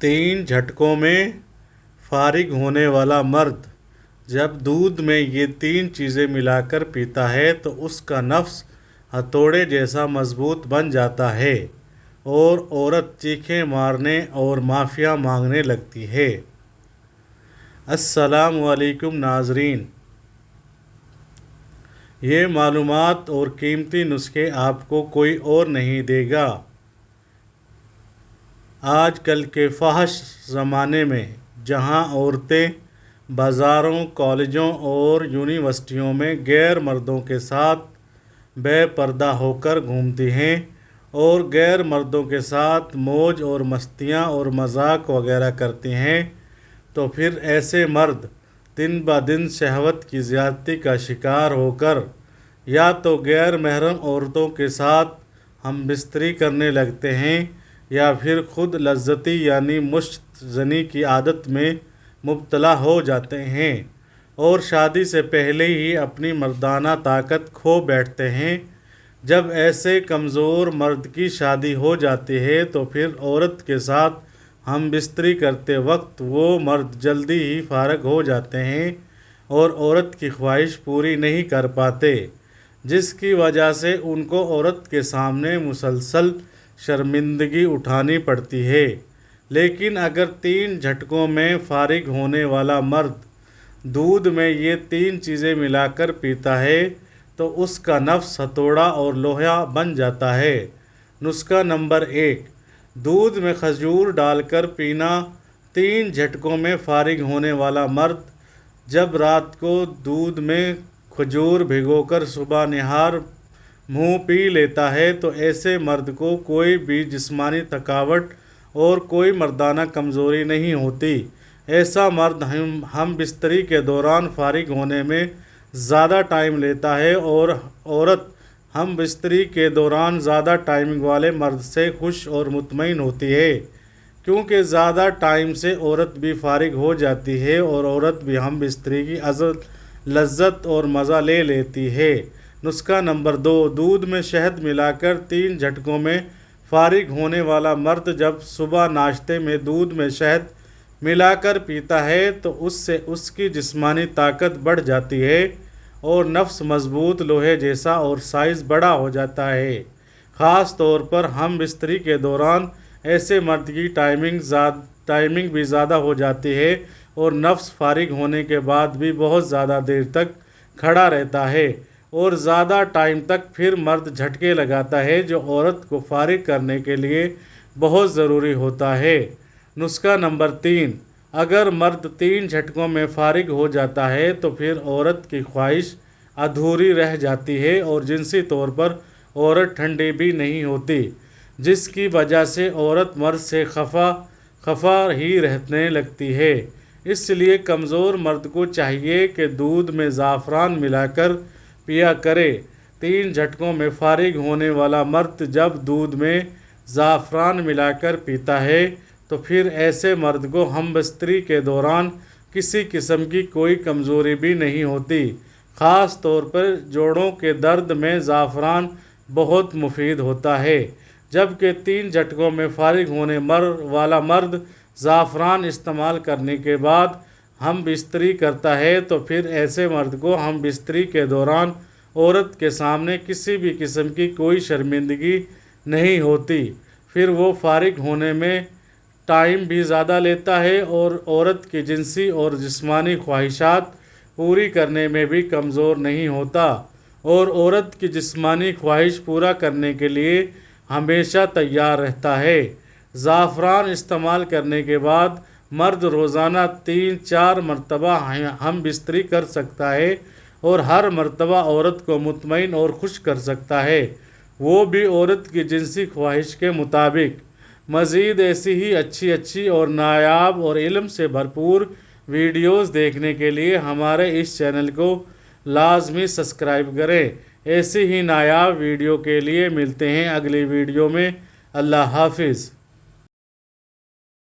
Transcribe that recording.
तीन झटकों में फारिग होने वाला मर्द जब दूध में ये तीन चीज़ें मिलाकर पीता है तो उसका नफ्स हथौड़े जैसा मजबूत बन जाता है और औरत चीखें मारने और माफ़िया मांगने लगती है। अस्सलामु अलैकुम नाज़रीन, ये मालूमात और कीमती नुस्खे आपको कोई और नहीं देगा। आजकल के फ़ाहिश ज़माने में जहां औरतें बाज़ारों, कॉलेजों और यूनिवर्सिटियों में गैर मर्दों के साथ बेपर्दा होकर घूमती हैं और गैर मर्दों के साथ मौज और मस्तियां और मजाक वगैरह करती हैं, तो फिर ऐसे मर्द दिन ब दिन शहवत की ज़्यादती का शिकार होकर या तो गैर महरम औरतों के साथ हम बिस्तरी करने लगते हैं या फिर खुद लज्जती यानी मुश्त ज़नी की आदत में मुब्तला हो जाते हैं और शादी से पहले ही अपनी मर्दाना ताकत खो बैठते हैं। जब ऐसे कमज़ोर मर्द की शादी हो जाती है तो फिर औरत के साथ हम बिस्तरी करते वक्त वो मर्द जल्दी ही फारग हो जाते हैं और औरत की ख्वाहिश पूरी नहीं कर पाते, जिसकी वजह से उनको औरत के सामने मुसलसल शर्मिंदगी उठानी पड़ती है। लेकिन अगर तीन झटकों में फारिग होने वाला मर्द दूध में ये तीन चीज़ें मिलाकर पीता है तो उसका नफ्स हथौड़ा और लोहा बन जाता है। नुस्खा नंबर 1, दूध में खजूर डालकर पीना। तीन झटकों में फारिग होने वाला मर्द जब रात को दूध में खजूर भिगोकर सुबह निहार मुंह पी लेता है तो ऐसे मर्द को कोई भी जिस्मानी थकावट और कोई मर्दाना कमज़ोरी नहीं होती। ऐसा मर्द हम बिस्तरी के दौरान फारिग होने में ज़्यादा टाइम लेता है और औरत हम बिस्तरी के दौरान ज़्यादा टाइमिंग वाले मर्द से खुश और मुतमईन होती है, क्योंकि ज़्यादा टाइम से औरत भी फारिग हो जाती है और औरत भी हम बिस्तरी की लज्जत और मज़ा ले लेती है। नुस्खा नंबर 2, दूध में शहद मिलाकर तीन झटकों में फारिग होने वाला मर्द जब सुबह नाश्ते में दूध में शहद मिलाकर पीता है तो उससे उसकी जिस्मानी ताकत बढ़ जाती है और नफ्स मजबूत लोहे जैसा और साइज़ बड़ा हो जाता है। ख़ास तौर पर हम बिस्तरी के दौरान ऐसे मर्द की टाइमिंग भी ज़्यादा हो जाती है और नफ्स फारिग होने के बाद भी बहुत ज़्यादा देर तक खड़ा रहता है और ज़्यादा टाइम तक फिर मर्द झटके लगाता है, जो औरत को फारिग करने के लिए बहुत ज़रूरी होता है। नुस्खा नंबर 3, अगर मर्द तीन झटकों में फारिग हो जाता है तो फिर औरत की ख्वाहिश अधूरी रह जाती है और जिनसी तौर पर औरत ठंडी भी नहीं होती, जिसकी वजह से औरत मर्द से खफा ही रहने लगती है। इसलिए कमज़ोर मर्द को चाहिए कि दूध में ज़ाफ़रान मिलाकर पिया करे। तीन झटकों में फारिग होने वाला मर्द जब दूध में ज़ाफ़रान मिलाकर पीता है तो फिर ऐसे मर्द को हम बिस्तरी के दौरान किसी किस्म की कोई कमज़ोरी भी नहीं होती। ख़ास तौर पर जोड़ों के दर्द में ज़ाफ़रान बहुत मुफीद होता है। जबकि तीन झटकों में फारिग होने वाला मर्द ज़ाफ़रान इस्तेमाल करने के बाद हम बिस्तरी करता है तो फिर ऐसे मर्द को हम बिस्तरी के दौरान औरत के सामने किसी भी किस्म की कोई शर्मिंदगी नहीं होती। फिर वो फारिग होने में टाइम भी ज़्यादा लेता है और औरत की जिनसी और जिस्मानी ख्वाहिशात पूरी करने में भी कमज़ोर नहीं होता और औरत की जिस्मानी ख्वाहिश पूरा करने के लिए हमेशा तैयार रहता है। ज़ाफ़रान इस्तेमाल करने के बाद मर्द रोज़ाना 3-4 मरतबा हम बिस्तरी कर सकता है और हर मरतबा औरत को मुतमईन और खुश कर सकता है, वो भी औरत की जिनसी ख्वाहिश के मुताबिक। मज़ीद ऐसी ही अच्छी और नायाब और इल्म से भरपूर वीडियोस देखने के लिए हमारे इस चैनल को लाजमी सब्सक्राइब करें। ऐसी ही नायाब वीडियो के लिए मिलते हैं अगली वीडियो में। अल्लाह हाफिज़।